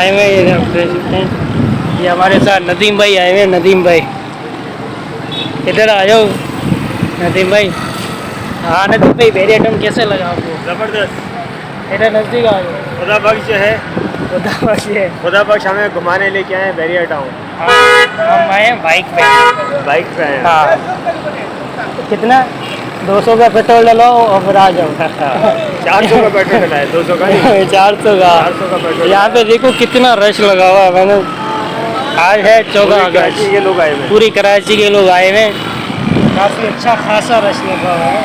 आए हुए हैं, ये आप देख सकते हैं। ये हमारे साथ नदीम भाई आए हुए हैं। नदीम भाई इधर आ जाओ। नदीम भाई, हाँ नदीम भाई, वेरी आइटम कैसे लगा आपको? ज़बरदस्त। इधर नज़दीक आ जाओ। खुदा बख्श जो है, खुदा बख्श है। खुदा बख्श हमें घुमाने लेके आए बैरियर टाउन। हाँ, हम आए हैं बाइक पे। बाइक पे आए हैं। हाँ, तो कितना 200 का पेट्रोल डलाओ और फिर आ जाओ। 400 का पेट्रोल डलाए, 200 का नहीं। 400 का। 400 का पेट्रोल। यहाँ पे देखो कितना रश लगा हुआ है। मैंने आज है 14 कराची अगस्त। के लोग आए हुए हैं। पूरी कराची के लोग आए हुए हैं। काफ़ी अच्छा खासा रश लगा हुआ है।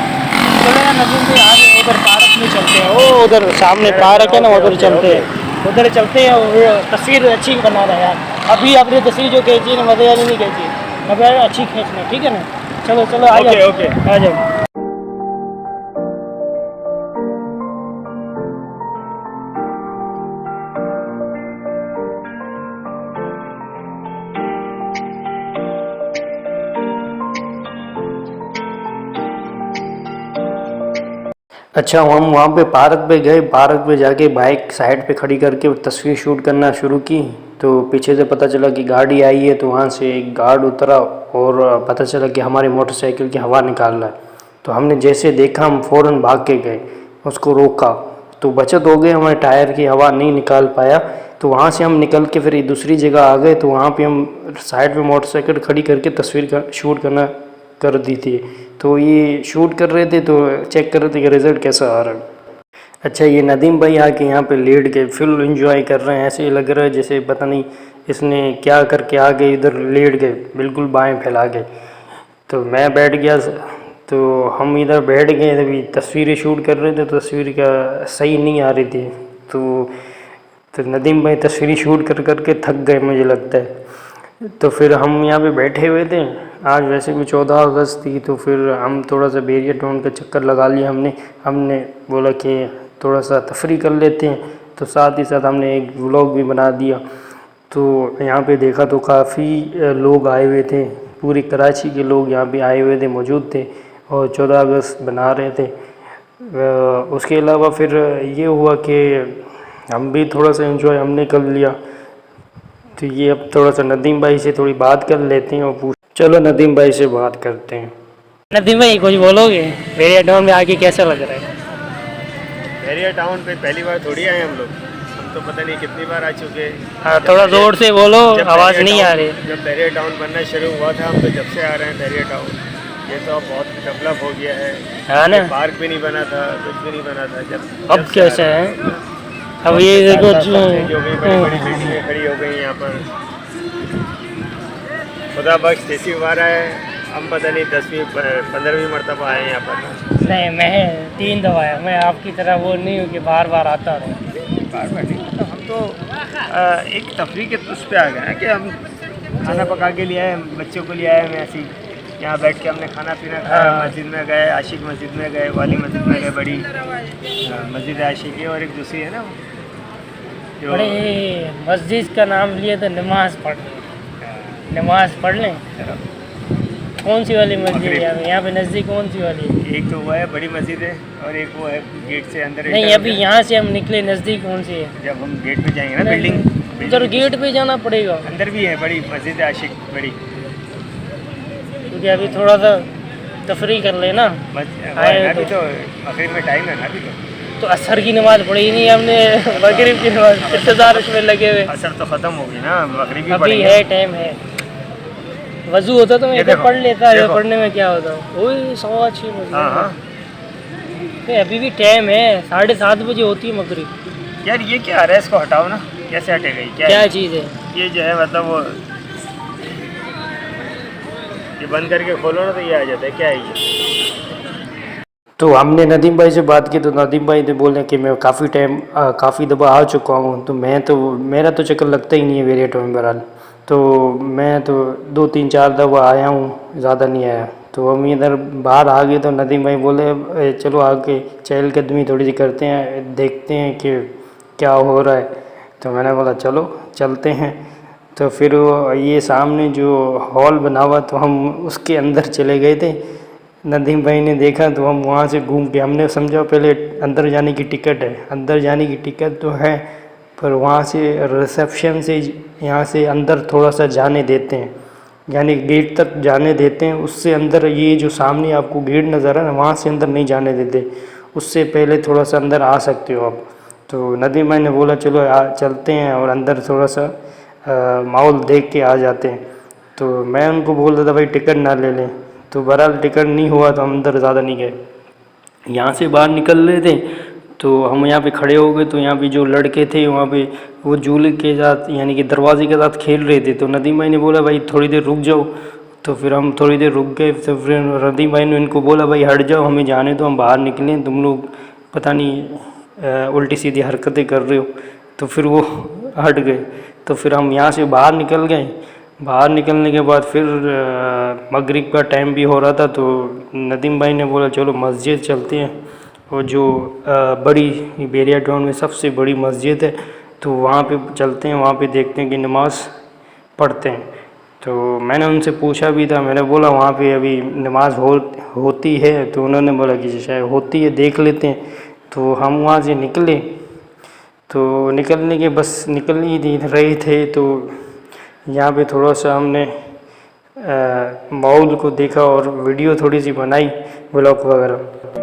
चलो यार नदीम भाई, आज उधर पार्क में चलते हैं। वो उधर सामने पार्क है ना, उधर चलते हैं। उधर चलते हैं। वो तस्वीर अच्छी बना रहा है यार। अभी अपनी तस्वीर जो खींची है ना, मज़े वाली नहीं खींची, अब यार अच्छी खींचना, ठीक है ना? चलो चलो आ जाओ। ओके। आ जाओ। अच्छा, हम वहाँ पे पार्क पे गए। पार्क पे जाके बाइक साइड पे खड़ी करके तस्वीर शूट करना शुरू की। तो पीछे से पता चला कि गाड़ी आई है, तो वहाँ से एक गार्ड उतरा और पता चला कि हमारी मोटरसाइकिल की हवा निकाल रहा है। तो हमने जैसे देखा, हम फ़ौरन भाग के गए, उसको रोका। तो बचत हो गई, हमारे टायर की हवा नहीं निकाल पाया। तो वहाँ से हम निकल के फिर दूसरी जगह आ गए। तो वहाँ पे हम साइड पे मोटरसाइकिल खड़ी करके तस्वीर का शूट करना कर दी थी। तो ये शूट कर रहे थे, तो चेक कर रहे थे कि रिज़ल्ट कैसा आ रहा है। अच्छा, ये नदीम भाई आके यहाँ पे लेट गए, फुल एंजॉय कर रहे हैं। ऐसे ही लग रहा है जैसे पता नहीं इसने क्या करके आ गए, इधर लेट गए, बिल्कुल बाएं फैला गए। तो मैं बैठ गया। तो हम इधर बैठ गए, अभी तस्वीरें शूट कर रहे थे, तो तस्वीर का सही नहीं आ रही थी। तो तो नदीम भाई तस्वीरें शूट कर करके थक गए मुझे लगता है। तो फिर हम यहाँ पे बैठे हुए थे। आज वैसे भी 14 अगस्त थी, तो फिर हम थोड़ा सा बैरियर टाउन का चक्कर लगा लिया हमने। हमने बोला कि थोड़ा सा तफरी कर लेते हैं, तो साथ ही साथ हमने एक व्लॉग भी बना दिया। तो यहाँ पे देखा तो काफ़ी लोग आए हुए थे। पूरी कराची के लोग यहाँ पे आए हुए थे, मौजूद थे और 14 अगस्त बना रहे थे। उसके अलावा फिर ये हुआ कि हम भी थोड़ा सा एंजॉय हमने कर लिया। तो ये अब थोड़ा सा नदीम भाई से थोड़ी बात कर लेते हैं और पूछ, चलो नदीम भाई से बात करते हैं। नदीम भाई कुछ बोलोगे? बैरियर टाउन में आके कैसा लग रहा है? बैरियर टाउन पे पहली बार थोड़ी आए हम लोग, हम तो पता नहीं कितनी बार आ चुके हैं। हाँ, थोड़ा जोर से बोलो, आवाज़ नहीं आ रही। जब बैरियर टाउन बनना शुरू हुआ था, हम तो जब से आ रहे हैं बैरियर टाउन। ये तो अब बहुत डेवलप हो गया है ना। पार्क भी नहीं बना था, कुछ भी नहीं बना था। जब अब कैसा है? अब ये देखो जो गई, बड़ी बड़ी बिल्डिंगें खड़ी हो गई यहाँ पर। खुदा बख्श तीसरी बार आए हम, पता नहीं 10वीं 15वीं मरतबा आए यहाँ पर। नहीं, मैं 3 दफ़ा आया। मैं आपकी तरह वो नहीं हूँ कि बार बार आता रहूँ। बार बार नहीं, तो हम तो एक तफरी के उस पर आ गए हैं कि हम खाना पका के लिए आए, बच्चों को लिए आए। मैं ऐसे ही यहाँ बैठ के हमने खाना पीना खाया। मस्जिद में गए, आशिक मस्जिद में गए, वाली मस्जिद में गए, बड़ी मस्जिद आशिक है, और एक दूसरी है ना जो बड़े मस्जिद का नाम लिए तो नमाज पढ़ लें। कौन सी वाली मस्जिद है यहाँ पे नज़दीक? कौन सी वाली है? एक तो वो है बड़ी मस्जिद है, और एक वो है गेट से अंदर। नहीं, अभी यहाँ से हम निकले, नज़दीक कौन सी है? जब हम गेट पे जाएंगे ना, बिल्डिंग उधर गेट पे जाना पड़ेगा। अंदर भी है बड़ी मस्जिद आशिक बड़ी, क्योंकि अभी थोड़ा सा तफरी कर लेना। अभी तो मगरिब में टाइम है ना अभी तो असर की नमाज़ पढ़ी नहीं हमने, मगरिब की नमाज़ इंतज़ार उसमें लगे हुए। असर तो ख़त्म हो गई ना, मगरिब भी अभी है, टाइम है। वजू होता तो मैं इधर पढ़ लेता है, पढ़ने में क्या होता? वही 6:15 बजे। हाँ, अभी भी टाइम है, 7:30 बजे होती है मगरिब। यार ये क्या आ रहा है, इसको हटाओ ना। कैसे हटेगा? क्या चीज़ है ये जो है, मतलब वो ये बंद करके खोलो ना, तो ये आ जाता है। क्या है ये? तो हमने नदीम भाई से बात की, तो नदीम भाई ने बोले कि मैं काफ़ी दफ़ा आ चुका हूँ। तो मेरा तो चक्कर लगता ही नहीं है बैरियर टाउन में बहरहाल। तो मैं तो 2-3-4 दफ़ा आया हूँ, ज़्यादा नहीं आया। तो हम इधर बाहर आ गए, तो नदीम भाई बोले चलो आके चहलकदमी थोड़ी सी करते हैं, देखते हैं कि क्या हो रहा है। तो मैंने बोला चलो चलते हैं। तो फिर ये सामने जो हॉल बना हुआ, तो हम उसके अंदर चले गए थे। नदीम भाई ने देखा, तो हम वहाँ से घूम के, हमने समझा पहले अंदर जाने की टिकट है। अंदर जाने की टिकट तो है, पर वहाँ से रिसेप्शन से यहाँ से अंदर थोड़ा सा जाने देते हैं, यानी गेट तक जाने देते हैं। उससे अंदर ये जो सामने आपको गेट नज़र है ना, वहाँ से अंदर नहीं जाने देते, उससे पहले थोड़ा सा अंदर आ सकते हो आप। तो नदीम भाई ने बोला चलो चलते हैं और अंदर थोड़ा सा माहौल देख के आ जाते हैं। तो मैं उनको बोल रहा था भाई टिकट ना ले लें, तो बहरहाल टिकट नहीं हुआ तो हम अंदर ज़्यादा नहीं गए। यहाँ से बाहर निकल रहे थे तो हम यहाँ पे खड़े हो गए, तो यहाँ पे जो लड़के थे वहाँ पे वो झूले के साथ यानी कि दरवाजे के साथ खेल रहे थे। तो नदीम भाई ने बोला भाई थोड़ी देर रुक जाओ, तो फिर हम थोड़ी देर रुक गए। तो फिर नदीम भाई ने इनको बोला भाई हट जाओ, हमें जाने दो, हम बाहर निकलें, तुम लोग पता नहीं उल्टी सीधी हरकतें कर रहे हो। तो फिर वो हट गए। तो फिर हम यहाँ से बाहर निकल गए। बाहर निकलने के बाद फिर मगरिब का टाइम भी हो रहा था, तो नदीम भाई ने बोला चलो मस्जिद चलते हैं, और जो बड़ी बैरिया टाउन में सबसे बड़ी मस्जिद है, तो वहाँ पे चलते हैं, वहाँ पे देखते हैं कि नमाज़ पढ़ते हैं। तो मैंने उनसे पूछा भी था, मैंने बोला वहाँ पे अभी नमाज़ होती है? तो उन्होंने बोला कि शायद होती है, देख लेते हैं। तो हम वहाँ से निकले, तो निकलने के बस निकल ही रहे थे, तो यहाँ पे थोड़ा सा हमने माहौल को देखा और वीडियो थोड़ी सी बनाई, ब्लॉग वगैरह।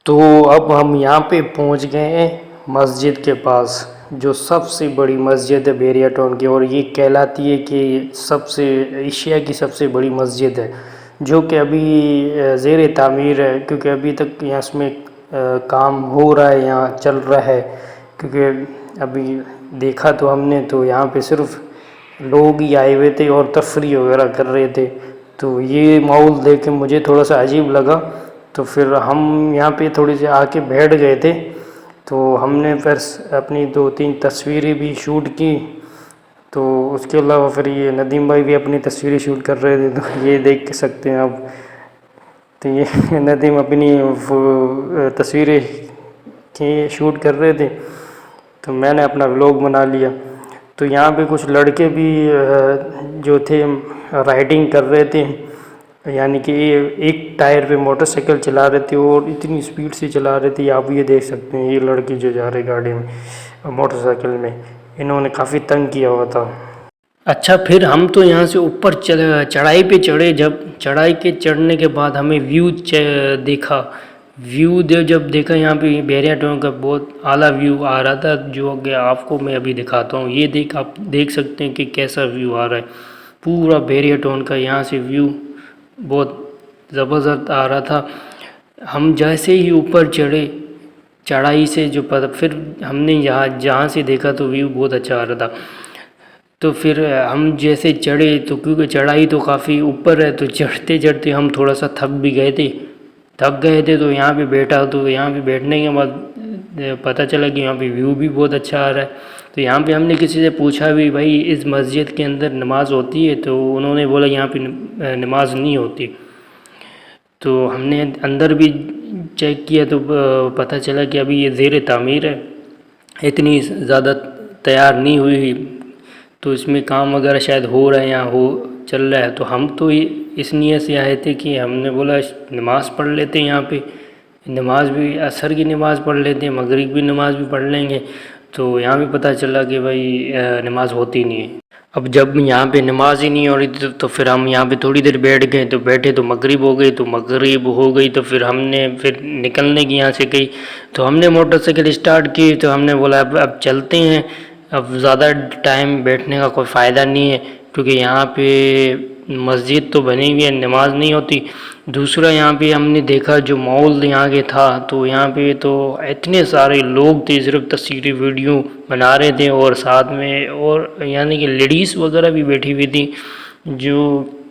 तो अब हम यहाँ पे पहुँच गए हैं मस्जिद के पास, जो सबसे बड़ी मस्जिद है बैरिया टाउन की, और ये कहलाती है कि सबसे एशिया की सबसे बड़ी मस्जिद है, जो कि अभी ज़ेर तामीर है, क्योंकि अभी तक यहाँ इसमें काम हो रहा है, यहाँ चल रहा है। क्योंकि अभी देखा तो हमने, तो यहाँ पे सिर्फ लोग ही आए हुए थे और तफरी वगैरह कर रहे थे। तो ये माहौल देख के मुझे थोड़ा सा अजीब लगा, तो फिर हम यहाँ पे थोड़ी सी आके बैठ गए थे। तो हमने फिर अपनी 2-3 तस्वीरें भी शूट की। तो उसके अलावा फिर ये नदीम भाई भी अपनी तस्वीरें शूट कर रहे थे, तो ये देख सकते हैं आप। तो ये नदीम अपनी तस्वीरें की शूट कर रहे थे, तो मैंने अपना व्लॉग बना लिया। तो यहाँ पे कुछ लड़के भी जो थे राइडिंग कर रहे थे, यानी कि एक टायर पे मोटरसाइकिल चला रहे थे और इतनी स्पीड से चला रहे थे। आप ये देख सकते हैं, ये लड़के जो जा रहे गाड़ी में मोटरसाइकिल में, इन्होंने काफ़ी तंग किया हुआ था। अच्छा, फिर हम तो यहाँ से ऊपर चढ़ाई पे चढ़े। जब चढ़ाई के चढ़ने के बाद हमें व्यू देखा। जब देखा यहाँ पे बैरिया टाउन का बहुत आला व्यू आ रहा था, जो कि आपको मैं अभी दिखाता हूँ। ये आप देख सकते हैं कि कैसा व्यू आ रहा है पूरा बैरिया टाउन का। यहाँ से व्यू बहुत ज़बरदस्त आ रहा था। हम जैसे ही ऊपर चढ़े चढ़ाई से, जो पता फिर हमने जहाँ से देखा तो व्यू बहुत अच्छा आ रहा था। तो फिर हम जैसे चढ़े, तो क्योंकि चढ़ाई तो काफ़ी ऊपर है, तो चढ़ते चढ़ते हम थोड़ा सा थक गए थे। तो यहाँ पे बैठा, तो यहाँ पे बैठने के बाद पता चला कि यहाँ पे व्यू भी बहुत अच्छा आ रहा है। तो यहाँ पे हमने किसी से पूछा भी, भाई इस मस्जिद के अंदर नमाज़ होती है? तो उन्होंने बोला यहाँ पे नमाज नहीं होती। तो हमने अंदर भी चेक किया, तो पता चला कि अभी ये ज़ेर तामीर है, इतनी ज़्यादा तैयार नहीं हुई, तो इसमें काम वगैरह शायद हो रहा है या चल रहा है। तो हम तो इस नीयत से आए थे कि हमने बोला नमाज़ पढ़ लेते हैं यहाँ पे, नमाज भी असर की नमाज़ पढ़ लेते हैं, मगरिब की नमाज़ भी पढ़ लेंगे। तो यहाँ भी पता चला कि भाई नमाज़ होती नहीं है। अब जब यहाँ पे नमाज ही नहीं हो रही थी, तो फिर हम यहाँ पे थोड़ी देर बैठ गए। तो बैठे तो मगरिब हो गई, तो फिर हमने निकलने की यहाँ से गई। तो हमने मोटरसाइकिल स्टार्ट की, तो हमने बोला अब चलते हैं, अब ज़्यादा टाइम बैठने का कोई फ़ायदा नहीं है, क्योंकि यहाँ पे मस्जिद तो बनी हुई है, नमाज नहीं होती। दूसरा यहाँ पे हमने देखा जो माहौल यहाँ के था, तो यहाँ पे तो इतने सारे लोग थे, सिर्फ तस्वीरें वीडियो बना रहे थे, और साथ में और यानी कि लेडीज़ वगैरह भी बैठी हुई थी जो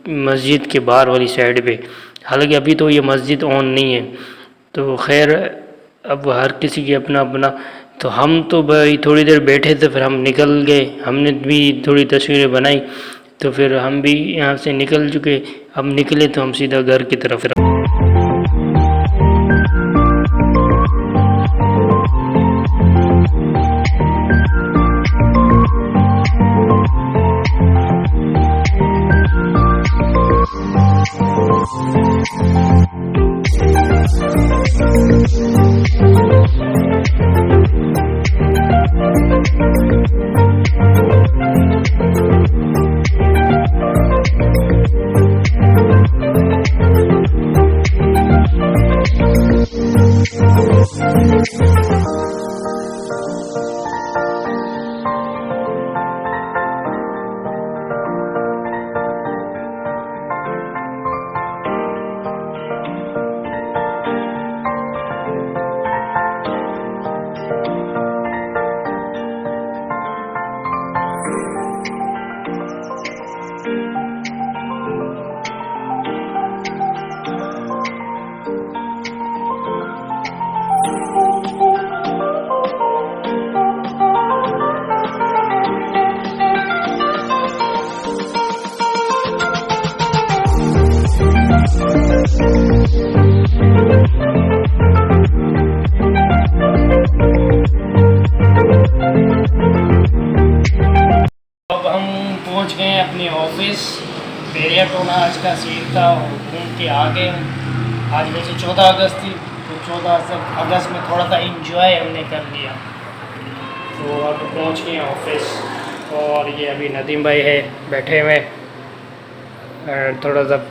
मस्जिद के बाहर वाली साइड पे। हालांकि अभी तो ये मस्जिद ऑन नहीं है, तो खैर अब हर किसी की अपना अपना। तो हम तो भाई थोड़ी देर बैठे थे, फिर हम निकल गए। हमने भी थोड़ी तस्वीरें बनाई। तो फिर हम भी यहाँ से निकल चुके। अब निकले तो हम सीधा घर की तरफ। अब हम पहुंच गए अपने ऑफिस। बैरिया टोला आज का सीन था, घूम के आ गए। आज वैसे 14 अगस्त थी, तो 14 अगस्त में थोड़ा सा इंजॉय हमने कर लिया। तो अब पहुंच गए ऑफिस, और ये अभी नदीम भाई है बैठे हुए, थोड़ा सा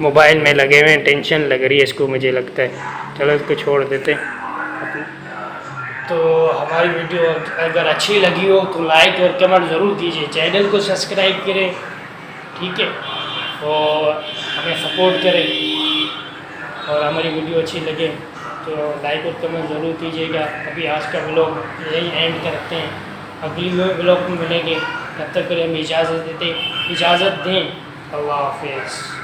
मोबाइल में लगे हुए हैं। टेंशन लग रही है इसको, मुझे लगता है। चलो इसको छोड़ देते। तो हमारी वीडियो अगर अच्छी लगी हो तो लाइक और कमेंट ज़रूर कीजिए, चैनल को सब्सक्राइब करें, ठीक है, और हमें सपोर्ट करें। और हमारी वीडियो अच्छी लगे तो लाइक और कमेंट ज़रूर कीजिएगा। अभी आज का व्लॉग यही एंड करते हैं, अगली व्लॉग में मिलेंगे। तब तक के लिए हम इजाज़त दें। अल्लाह हाफिज़।